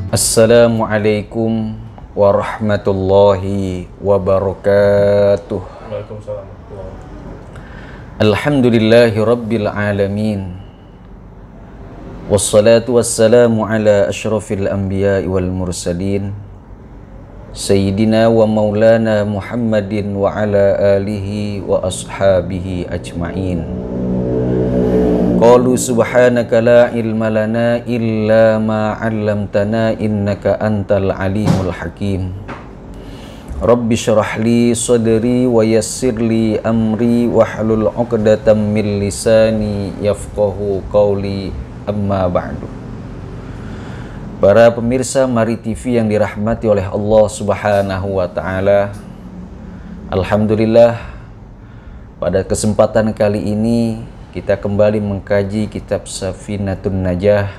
Assalamualaikum warahmatullahi wabarakatuh. Waalaikumsalam warahmatullahi wabarakatuh. Alhamdulillahi rabbil alamin. Wassalatu wassalamu ala ashrafil anbiya'i wal mursalin Sayyidina wa maulana Muhammadin wa ala alihi wa ashabihi ajma'in. Qalu subhanaka la ilma lana illa ma 'allamtana innaka antal alimul hakim. Rabbi syrah li sadri wa yassir li amri wahlul 'uqdatam min lisani yafqahu qawli, amma ba'du. Para pemirsa Mari TV yang dirahmati oleh Allah Subhanahu wa taala, alhamdulillah pada kesempatan kali ini kita kembali mengkaji kitab Safinatun Najah,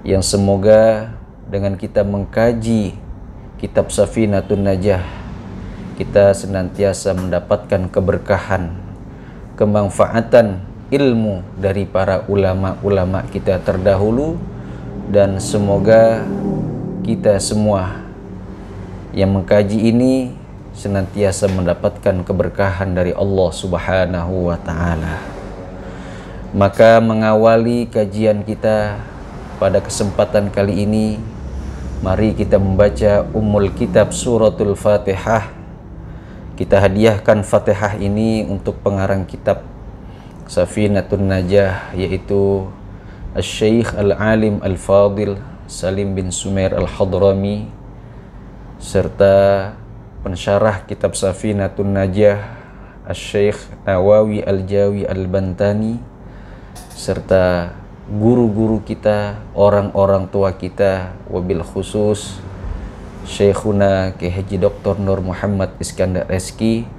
yang semoga dengan kita mengkaji kitab Safinatun Najah kita senantiasa mendapatkan keberkahan, kemanfaatan ilmu dari para ulama-ulama kita terdahulu, dan semoga kita semua yang mengkaji ini senantiasa mendapatkan keberkahan dari Allah Subhanahu wa taala. Maka mengawali kajian kita pada kesempatan kali ini, mari kita membaca Ummul Kitab Suratul Fatihah. Kita hadiahkan Fatihah ini untuk pengarang kitab Safinatun Najah, yaitu Asy-Syaikh Al-Alim Al-Fadil Salim bin Sumair Al-Hadrami, serta pensyarah kitab Safinatun Najah Asy-Syaikh Nawawi Al-Jawi Al-Bantani, serta guru-guru kita, orang-orang tua kita, wabil khusus Syekhuna Kiai Haji Dr. Nur Muhammad Iskandar Reski,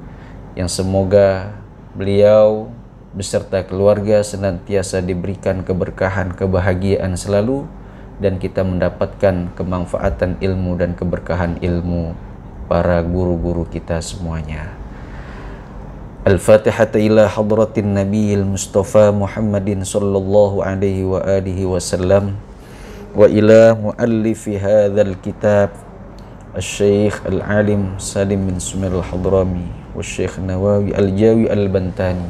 yang semoga beliau beserta keluarga senantiasa diberikan keberkahan, kebahagiaan selalu, dan kita mendapatkan kemanfaatan ilmu dan keberkahan ilmu para guru-guru kita semuanya. Al-Fatihah ila hadratin Nabiyil Mustafa Muhammadin sallallahu alaihi wa alihi wasallam wa ila muallifi hadzal kitab Asy-Syaikh Al-Alim Salim bin Sumair Al-Hadrami wa Syekh Nawawi Al-Jawi Al-Bantani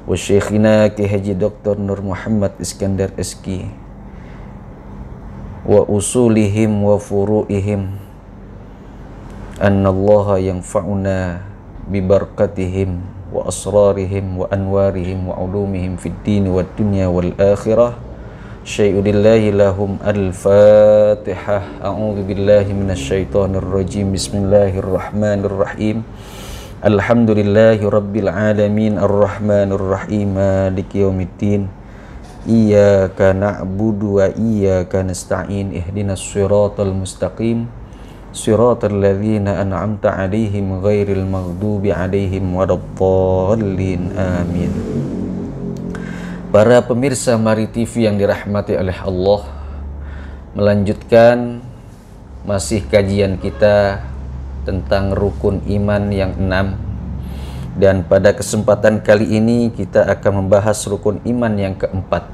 wa Syekhina Kiai Haji Dr. Nur Muhammad Iskandar Reski wa usulihim wa furu'ihim, annallaha yanfa'una bibarakatihim wa asrarihim wa anwarihim wa ulumihim fid din wad dunya wal akhirah. Syai'ulillahi lahum. Al-Fatihah. A'udzu billahi minasyaitonir rajim. Bismillahirrahmanirrahim. Alhamdulillahi rabbil alamin arrahmanir rahim maliki yaumiddin. Iyyaka na'budu wa iyyaka nasta'in. Ihdinas siratal mustaqim. Siratal ladzina an'amta 'alaihim ghairil maghdubi 'alaihim waladdallin. Amin. Para pemirsa Mari TV yang dirahmati oleh Allah, melanjutkan masih kajian kita tentang rukun iman yang 6, dan pada kesempatan kali ini kita akan membahas rukun iman yang keempat,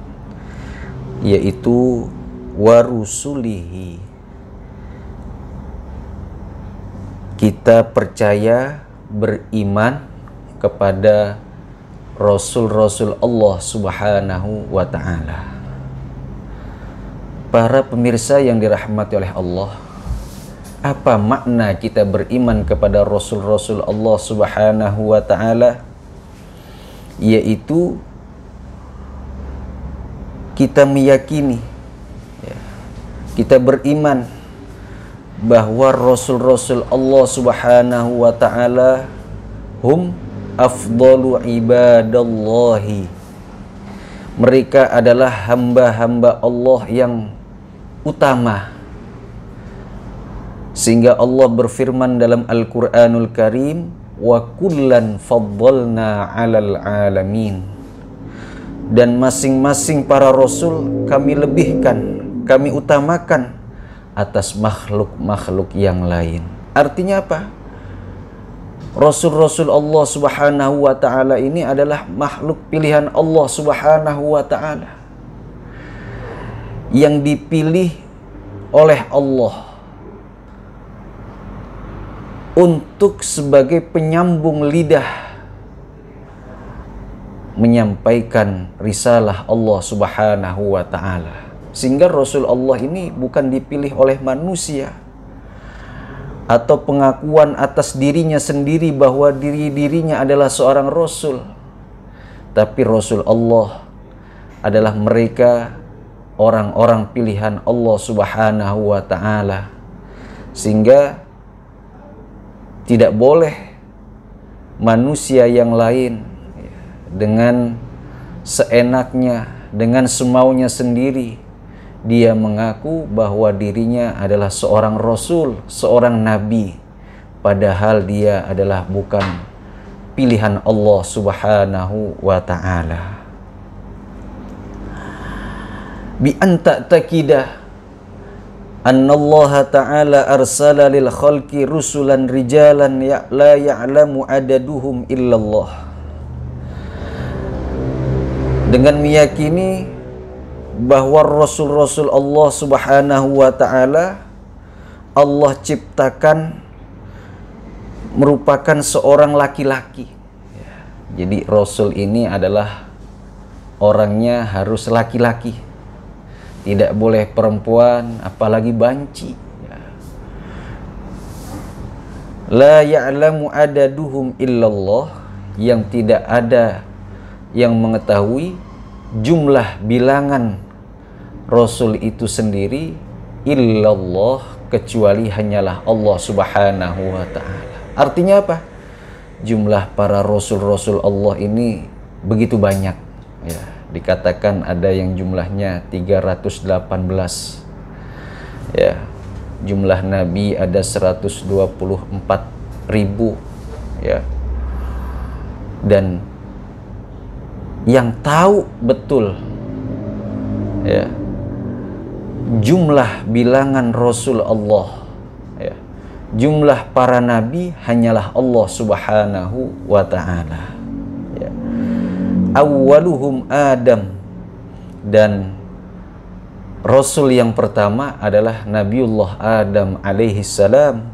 yaitu warusulihi. Kita percaya, beriman kepada Rasul-Rasul Allah Subhanahu wa ta'ala. Para pemirsa yang dirahmati oleh Allah, apa makna kita beriman kepada Rasul-Rasul Allah Subhanahu wa ta'ala? Yaitu kita meyakini, kita beriman bahwa Rasul-Rasul Allah Subhanahu wa ta'ala hum afdalu ibadallahi. Mereka adalah hamba-hamba Allah yang utama, sehingga Allah berfirman dalam Al-Quranul Karim, wa kullan faddalna 'alal alamin. Dan masing-masing para rasul kami lebihkan, kami utamakan atas makhluk-makhluk yang lain. Artinya apa? Rasul-Rasul Allah Subhanahu wa ta'ala ini adalah makhluk pilihan Allah Subhanahu wa ta'ala, yang dipilih oleh Allah untuk sebagai penyambung lidah menyampaikan risalah Allah Subhanahu wa ta'ala. Sehingga Rasul Allah ini bukan dipilih oleh manusia atau pengakuan atas dirinya sendiri bahwa dirinya adalah seorang Rasul, tapi Rasul Allah adalah mereka orang-orang pilihan Allah Subhanahu wa ta'ala. Sehingga tidak boleh manusia yang lain dengan seenaknya, dengan semaunya sendiri, dia mengaku bahwa dirinya adalah seorang Rasul, seorang Nabi, padahal dia adalah bukan pilihan Allah Subhanahu wa ta'ala. Bi anta takidah annallaha ta'ala arsala lil khalqi rusulan rijalan la ya'lamu adaduhum illallah. Dengan meyakini bahwa Rasul-Rasul Allah Subhanahu wa ta'ala Allah ciptakan merupakan seorang laki-laki. Jadi Rasul ini adalah orangnya harus laki-laki, tidak boleh perempuan, apalagi banci. La ya'lamu adaduhum illallah, yang tidak ada yang mengetahui jumlah bilangan Rasul itu sendiri illallah, kecuali hanyalah Allah Subhanahu wa ta'ala. Artinya apa? Jumlah para Rasul-Rasul Allah ini begitu banyak, ya. Dikatakan ada yang jumlahnya 318, ya. Jumlah Nabi ada 124.000, ya. Dan yang tahu betul, ya, jumlah bilangan Rasul Allah, ya, jumlah para nabi hanyalah Allah Subhanahu wa ta'ala, ya. Awwaluhum Adam, dan Rasul yang pertama adalah Nabiullah Adam alaihi salam,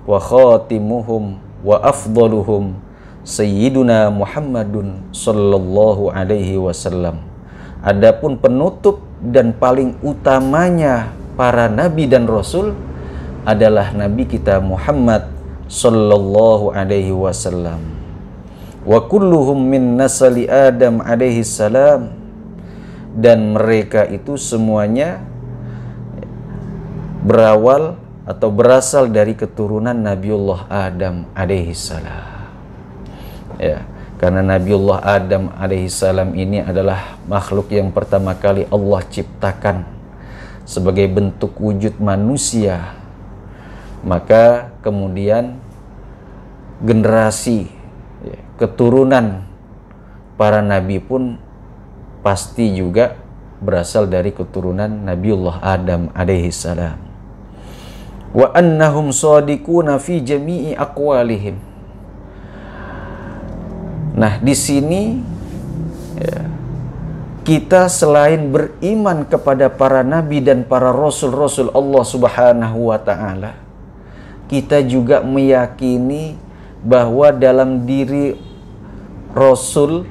wa khatimuhum wa afdaluhum Sayyiduna Muhammadun sallallahu alaihi wasallam. Adapun penutup dan paling utamanya para nabi dan rasul adalah nabi kita Muhammad sallallahu alaihi wasallam. Wa kulluhum min nasali Adam alaihi salam, dan mereka itu semuanya berawal atau berasal dari keturunan Nabiullah Adam alaihi salam. Ya, karena Nabiullah Adam alaihissalam ini adalah makhluk yang pertama kali Allah ciptakan sebagai bentuk wujud manusia. Maka kemudian generasi, ya, keturunan para nabi pun pasti juga berasal dari keturunan Nabiullah Adam alaihissalam. Wa annahum shadiquna fi jami'i aqwalihim. Nah, di sini, ya, kita selain beriman kepada para nabi dan para rasul-rasul Allah Subhanahu wa ta'ala, kita juga meyakini bahwa dalam diri rasul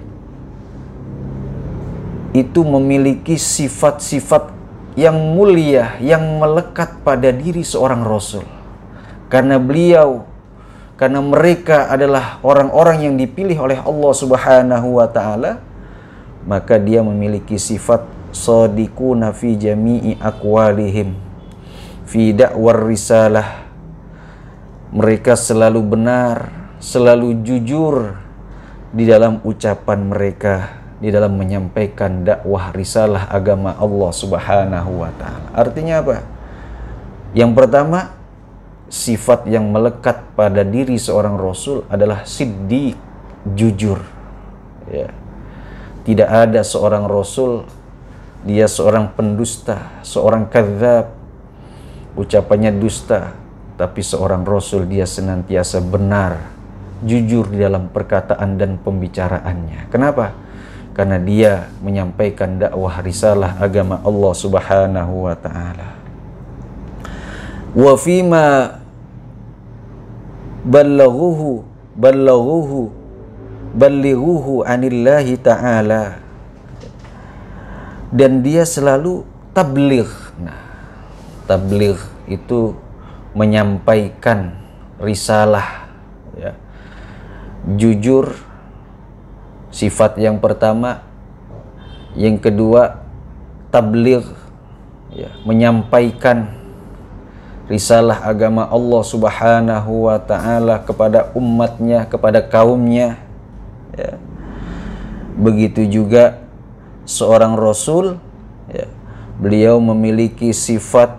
itu memiliki sifat-sifat yang mulia yang melekat pada diri seorang rasul. Karena mereka adalah orang-orang yang dipilih oleh Allah Subhanahu wa ta'ala, maka dia memiliki sifat shadiquna fi jami'i aqwalihim fi da'war risalah. Mereka selalu benar, selalu jujur di dalam ucapan mereka, di dalam menyampaikan dakwah risalah agama Allah Subhanahu wa ta'ala. Artinya apa? Yang pertama, sifat yang melekat pada diri seorang rasul adalah siddiq, jujur, ya. Tidak ada seorang rasul dia seorang pendusta, seorang kadzab, ucapannya dusta, tapi seorang rasul dia senantiasa benar, jujur di dalam perkataan dan pembicaraannya. Kenapa? Karena dia menyampaikan dakwah risalah agama Allah Subhanahu wa ta'ala. wa fima ballighuhu anillahi ta'ala, dan dia selalu tabligh. Nah, tabligh itu menyampaikan risalah, ya. Jujur, sifat yang pertama. Yang kedua, tabligh, ya, menyampaikan risalah agama Allah Subhanahu wa ta'ala kepada umatnya, kepada kaumnya, ya. Begitu juga seorang rasul, ya, beliau memiliki sifat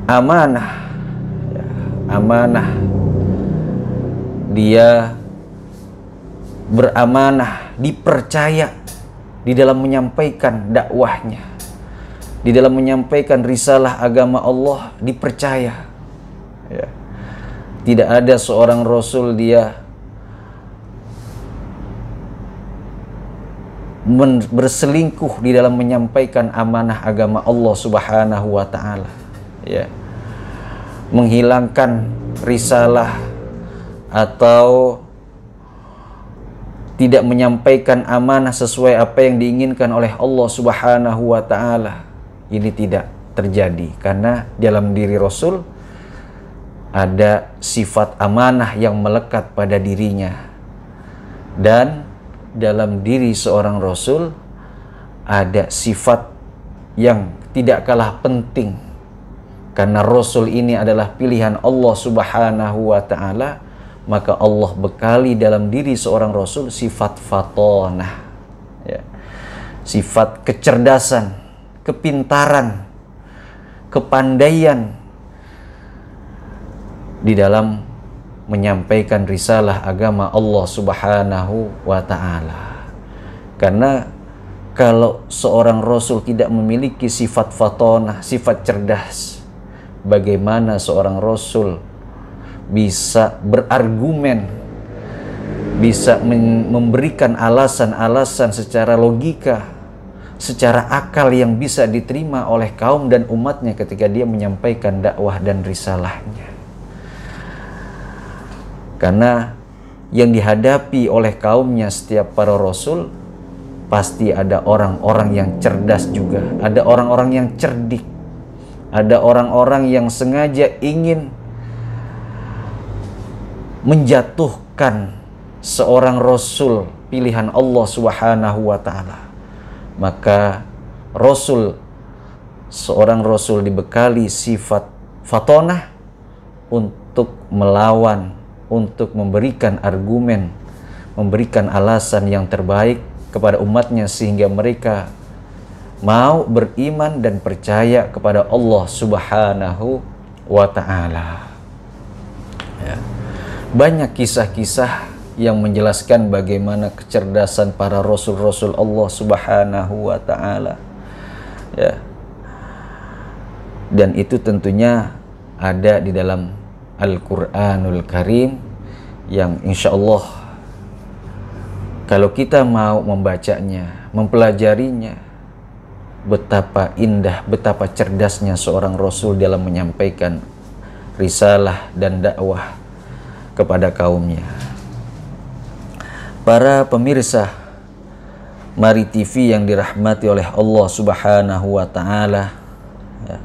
amanah, ya, amanah. Dia beramanah, dipercaya di dalam menyampaikan dakwahnya, di dalam menyampaikan risalah agama Allah, dipercaya, ya. Tidak ada seorang rasul dia berselingkuh di dalam menyampaikan amanah agama Allah Subhanahu wa ta'ala, ya. Menghilangkan risalah atau tidak menyampaikan amanah sesuai apa yang diinginkan oleh Allah Subhanahu wa ta'ala, ini tidak terjadi, karena dalam diri Rasul ada sifat amanah yang melekat pada dirinya, dan dalam diri seorang Rasul ada sifat yang tidak kalah penting, karena Rasul ini adalah pilihan Allah Subhanahu wa ta'ala. Maka Allah bekali dalam diri seorang Rasul sifat fatonah, ya. Sifat kecerdasan, kepintaran, kepandaian di dalam menyampaikan risalah agama Allah Subhanahu wa ta'ala. Karena kalau seorang Rasul tidak memiliki sifat fatonah, sifat cerdas, bagaimana seorang Rasul bisa berargumen, bisa memberikan alasan-alasan secara logika, secara akal yang bisa diterima oleh kaum dan umatnya ketika dia menyampaikan dakwah dan risalahnya. Karena yang dihadapi oleh kaumnya setiap para rasul pasti ada orang-orang yang cerdas juga, ada orang-orang yang cerdik, ada orang-orang yang sengaja ingin menjatuhkan seorang rasul pilihan Allah Subhanahu wa ta'ala. Maka seorang rasul dibekali sifat fatonah untuk melawan, untuk memberikan argumen, memberikan alasan yang terbaik kepada umatnya sehingga mereka mau beriman dan percaya kepada Allah Subhanahu wa ta'ala, ya. Banyak kisah-kisah yang menjelaskan bagaimana kecerdasan para rasul-rasul Allah Subhanahu wa ta'ala, ya. Dan itu tentunya ada di dalam Al-Quranul Karim yang insya Allah kalau kita mau membacanya, mempelajarinya, betapa indah, betapa cerdasnya seorang rasul dalam menyampaikan risalah dan dakwah kepada kaumnya. Para pemirsa Mari TV yang dirahmati oleh Allah Subhanahu wa ta'ala, ya.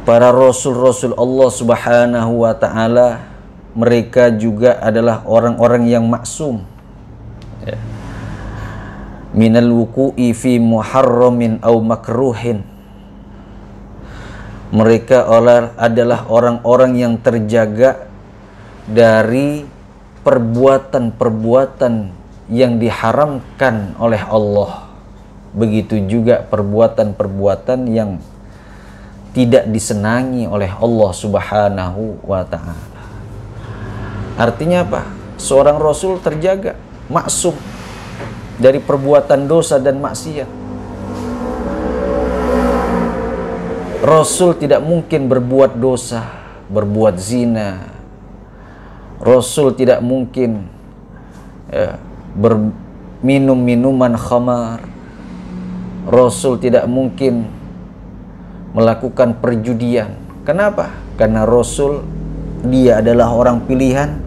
Para rasul-rasul Allah Subhanahu wa ta'ala, mereka juga adalah orang-orang yang maksum, ya. Minal wuku'i fi muharramin aw makruhin. Mereka adalah orang-orang yang terjaga dari perbuatan-perbuatan yang diharamkan oleh Allah. Begitu juga perbuatan-perbuatan yang tidak disenangi oleh Allah Subhanahu wa ta'ala. Artinya apa? Seorang rasul terjaga, maksum dari perbuatan dosa dan maksiat. Rasul tidak mungkin berbuat dosa, berbuat zina. Rasul tidak mungkin, ya, berminum minuman khamar. Rasul tidak mungkin melakukan perjudian. Kenapa? Karena Rasul dia adalah orang pilihan,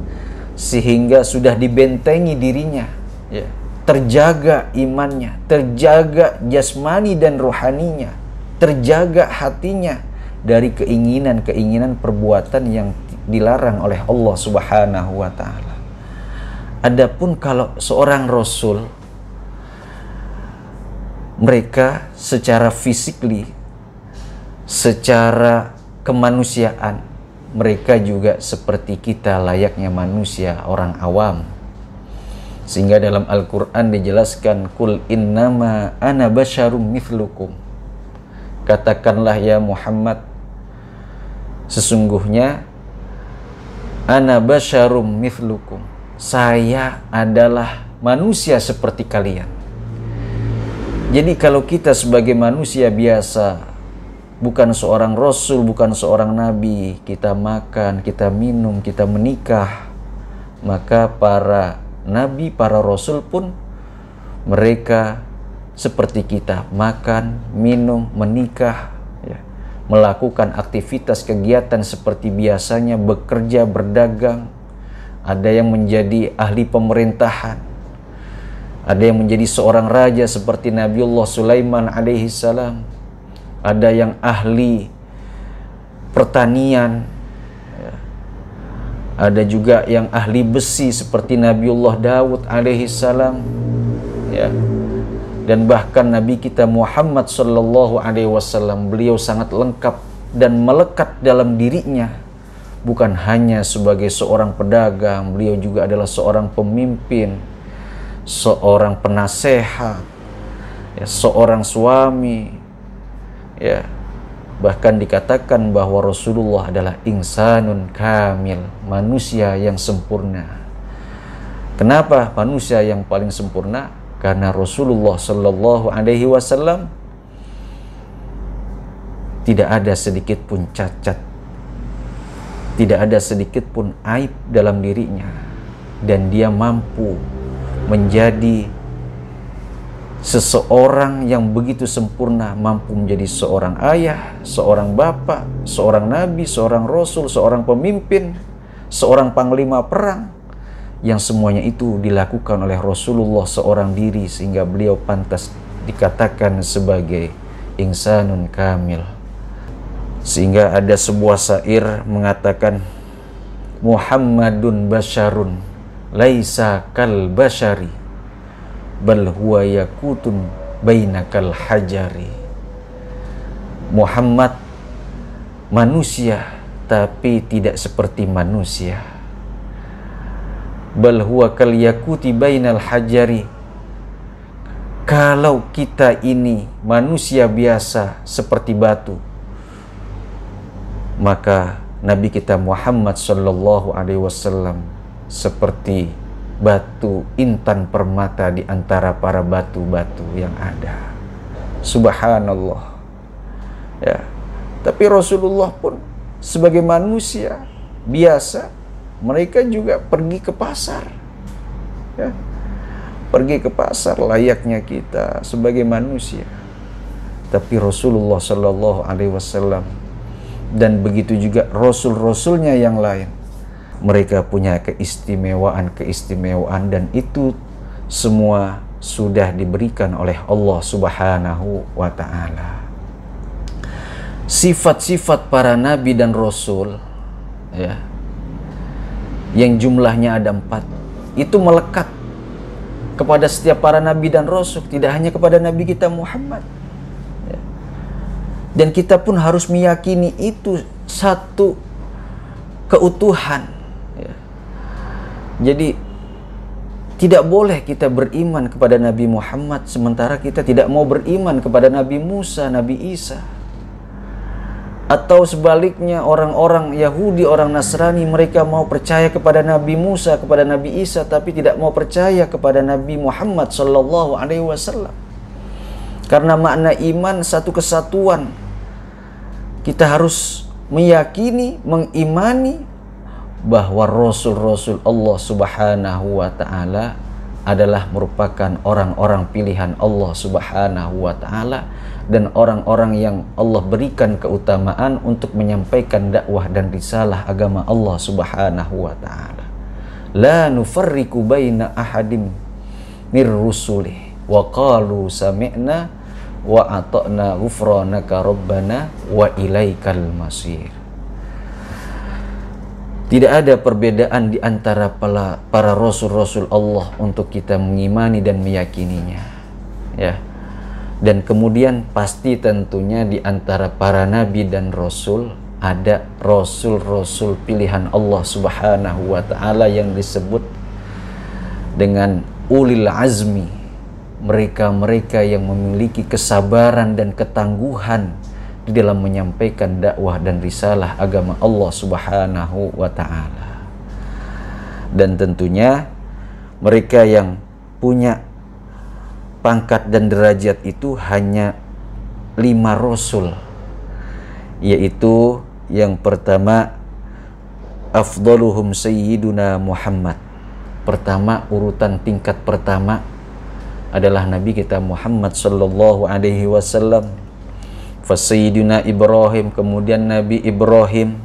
sehingga sudah dibentengi dirinya, ya, terjaga imannya, terjaga jasmani dan rohaninya, terjaga hatinya dari keinginan-keinginan perbuatan yang dilarang oleh Allah Subhanahu wa ta'ala. Adapun kalau seorang Rasul, mereka secara fisikly, secara kemanusiaan, mereka juga seperti kita, layaknya manusia, orang awam. Sehingga dalam Al-Quran dijelaskan, Kul innama ana basyarum mithlukum. Katakanlah ya Muhammad, sesungguhnya ana basyarum mithlukum, saya adalah manusia seperti kalian. Jadi kalau kita sebagai manusia biasa, bukan seorang Rasul, bukan seorang Nabi, kita makan, kita minum, kita menikah, maka para Nabi, para Rasul pun mereka seperti kita, makan, minum, menikah, ya, melakukan aktivitas kegiatan seperti biasanya, bekerja, berdagang. Ada yang menjadi ahli pemerintahan, ada yang menjadi seorang raja seperti Nabiullah Sulaiman alaihi salam, ada yang ahli pertanian, ya, ada juga yang ahli besi seperti Nabiullah Daud alaihi salam, ya. Dan bahkan Nabi kita Muhammad sallallahu alaihi wasallam, beliau sangat lengkap dan melekat dalam dirinya, bukan hanya sebagai seorang pedagang, beliau juga adalah seorang pemimpin, seorang penasehat, ya, seorang suami, ya. Bahkan dikatakan bahwa Rasulullah adalah insanun kamil, manusia yang sempurna. Kenapa manusia yang paling sempurna? Karena Rasulullah sallallahu alaihi wasallam tidak ada sedikit pun cacat, tidak ada sedikit pun aib dalam dirinya, dan dia mampu menjadi seseorang yang begitu sempurna, mampu menjadi seorang ayah, seorang bapak, seorang nabi, seorang rasul, seorang pemimpin, seorang panglima perang, yang semuanya itu dilakukan oleh Rasulullah seorang diri, sehingga beliau pantas dikatakan sebagai insanun kamil. Sehingga ada sebuah syair mengatakan, Muhammadun basyarun laisa kal basyari bal huwa yakutun bainakal hajari. Muhammad manusia tapi tidak seperti manusia. Bal huwa kal yakuti bainal hajari. Kalau kita ini manusia biasa seperti batu, maka Nabi kita Muhammad sallallahu alaihi wasallam seperti batu intan permata di antara para batu-batu yang ada. Subhanallah. Ya. Tapi Rasulullah pun sebagai manusia biasa, mereka juga pergi ke pasar. Ya. Pergi ke pasar layaknya kita sebagai manusia. Tapi Rasulullah sallallahu alaihi wasallam dan begitu juga rasul-rasulnya yang lain, mereka punya keistimewaan-keistimewaan, dan itu semua sudah diberikan oleh Allah Subhanahu wa ta'ala. Sifat-sifat para nabi dan rasul, ya, yang jumlahnya ada 4, itu melekat kepada setiap para nabi dan rasul, tidak hanya kepada Nabi kita Muhammad. Ya. Dan kita pun harus meyakini itu satu keutuhan. Jadi tidak boleh kita beriman kepada Nabi Muhammad sementara kita tidak mau beriman kepada Nabi Musa, Nabi Isa. Atau sebaliknya, orang-orang Yahudi, orang Nasrani, mereka mau percaya kepada Nabi Musa, kepada Nabi Isa, tapi tidak mau percaya kepada Nabi Muhammad sallallahu alaihi wasallam. Karena makna iman satu kesatuan. Kita harus meyakini, mengimani bahwa Rasul-Rasul Allah Subhanahu wa ta'ala adalah merupakan orang-orang pilihan Allah Subhanahu wa Ta'ala, dan orang-orang yang Allah berikan keutamaan untuk menyampaikan dakwah dan risalah agama Allah Subhanahu wa Ta'ala. La nufarriqu baina ahadim mir rusulih wa qalu sami'na wa ata'na ghufranaka rabbana wa ilaikal masir. Tidak ada perbedaan di antara para rasul-rasul Allah untuk kita mengimani dan meyakininya, ya. Dan kemudian pasti tentunya di antara para nabi dan rasul ada rasul-rasul pilihan Allah Subhanahu wa Ta'ala yang disebut dengan ulil azmi, mereka-mereka yang memiliki kesabaran dan ketangguhan di dalam menyampaikan dakwah dan risalah agama Allah Subhanahu wa Ta'ala. Dan tentunya mereka yang punya pangkat dan derajat itu hanya 5 rasul, yaitu yang pertama afdaluhum sayyiduna Muhammad. Pertama, urutan tingkat pertama adalah Nabi kita Muhammad sallallahu alaihi wasallam. Fasayyiduna Ibrahim, kemudian Nabi Ibrahim.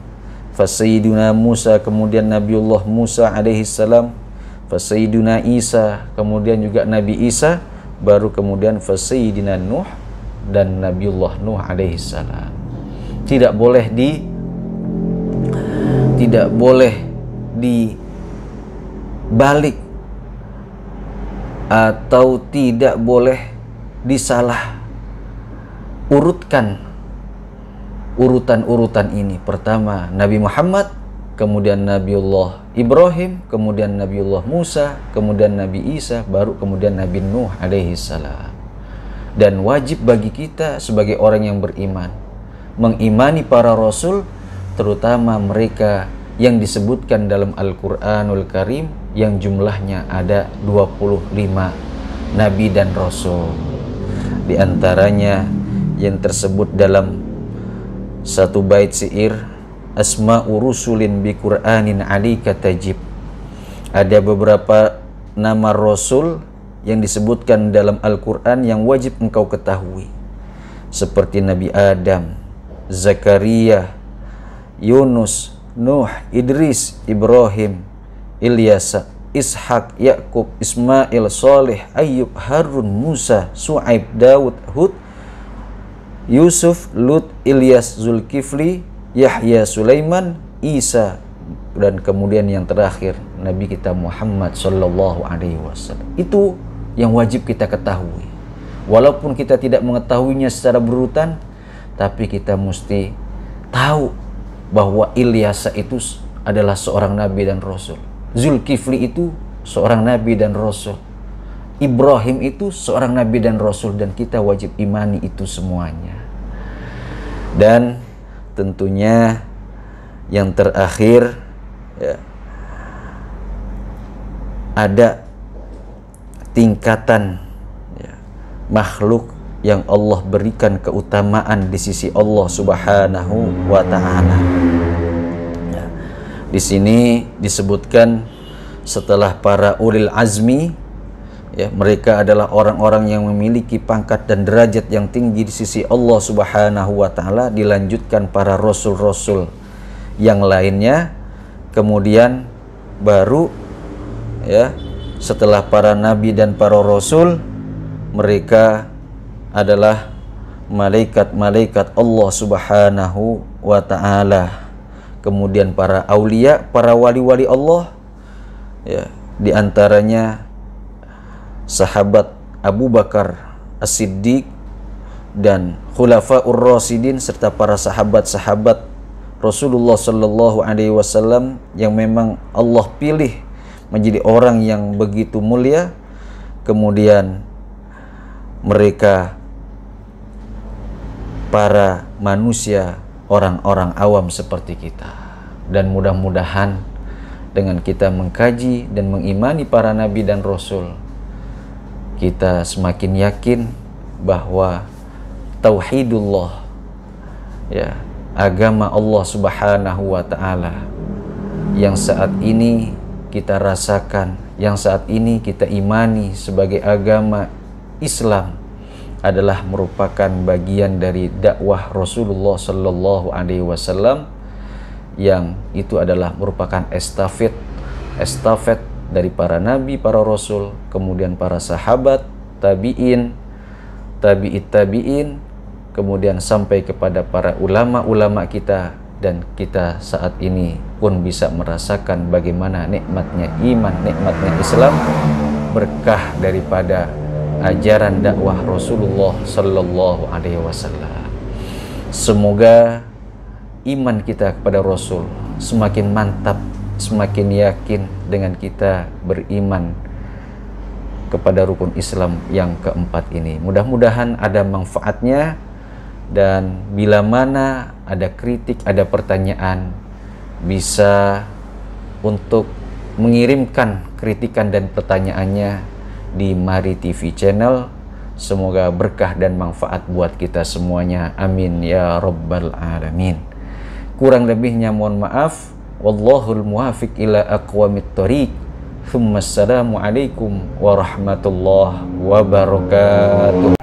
Fasayyiduna Musa, kemudian Nabiullah Musa alaihi salam. Fasayyiduna Isa, kemudian juga Nabi Isa. Baru kemudian fasayyidina Nuh dan Nabiullah Nuh alaihi salam. Tidak boleh dibalik atau tidak boleh disalah urutkan urutan-urutan ini. Pertama Nabi Muhammad, kemudian Nabiullah Ibrahim, kemudian Nabiullah Musa, kemudian Nabi Isa, baru kemudian Nabi Nuh alaihi salam. Dan wajib bagi kita sebagai orang yang beriman mengimani para rasul, terutama mereka yang disebutkan dalam Al-Quranul Karim yang jumlahnya ada 25 nabi dan rasul. Di antaranya yang tersebut dalam satu bait syair, asma'u rusulin bi Qur'anin alika tajib. Ada beberapa nama rasul yang disebutkan dalam Al-Quran yang wajib engkau ketahui, seperti Nabi Adam, Zakaria, Yunus, Nuh, Idris, Ibrahim, Ilyas, Ishak, Yakub, Ismail, Saleh, Ayub, Harun, Musa, Su'aib, Daud, Hud, Yusuf, Lut, Ilyas, Zulkifli, Yahya, Sulaiman, Isa, dan kemudian yang terakhir Nabi kita Muhammad sallallahu alaihi wasallam. Itu yang wajib kita ketahui. Walaupun kita tidak mengetahuinya secara berurutan, tapi kita mesti tahu bahwa Ilyas itu adalah seorang nabi dan rasul. Zulkifli itu seorang nabi dan rasul. Ibrahim itu seorang nabi dan rasul, dan kita wajib imani itu semuanya. Dan tentunya yang terakhir, ya, ada tingkatan, ya, makhluk yang Allah berikan keutamaan di sisi Allah Subhanahu wa Ta'ala. Ya, di sini disebutkan setelah para ulil azmi, ya, mereka adalah orang-orang yang memiliki pangkat dan derajat yang tinggi di sisi Allah Subhanahu wa Ta'ala, dilanjutkan para rasul-rasul yang lainnya, kemudian baru, ya, setelah para nabi dan para rasul, mereka adalah malaikat-malaikat Allah Subhanahu wa Ta'ala. Kemudian para aulia, para wali-wali Allah, ya, di antaranya sahabat Abu Bakar As-Siddiq dan Khulafaur Rasyidin, serta para sahabat-sahabat Rasulullah sallallahu alaihi wasallam yang memang Allah pilih menjadi orang yang begitu mulia. Kemudian mereka para manusia, orang-orang awam seperti kita. Dan mudah-mudahan dengan kita mengkaji dan mengimani para nabi dan rasul, kita semakin yakin bahwa tauhidullah, ya, agama Allah Subhanahu wa Ta'ala yang saat ini kita rasakan, yang saat ini kita imani sebagai agama Islam adalah merupakan bagian dari dakwah Rasulullah Sallallahu Alaihi Wasallam, yang itu adalah merupakan estafet dari para nabi, para rasul, kemudian para sahabat, tabi'in, tabi'in, kemudian sampai kepada para ulama-ulama kita, dan kita saat ini pun bisa merasakan bagaimana nikmatnya iman, nikmatnya Islam, berkah daripada ajaran dakwah Rasulullah Sallallahu Alaihi Wasallam. Semoga iman kita kepada Rasul semakin mantap, semakin yakin dengan kita beriman kepada rukun Islam yang keempat ini. Mudah-mudahan ada manfaatnya, dan bila mana ada kritik, ada pertanyaan, bisa untuk mengirimkan kritikan dan pertanyaannya di Mari TV channel. Semoga berkah dan manfaat buat kita semuanya. Amin ya rabbal alamin. Kurang lebihnya mohon maaf. Wallahul muwafiq ila aqwamit thoriq. Assalamualaikum warahmatullahi wabarakatuh.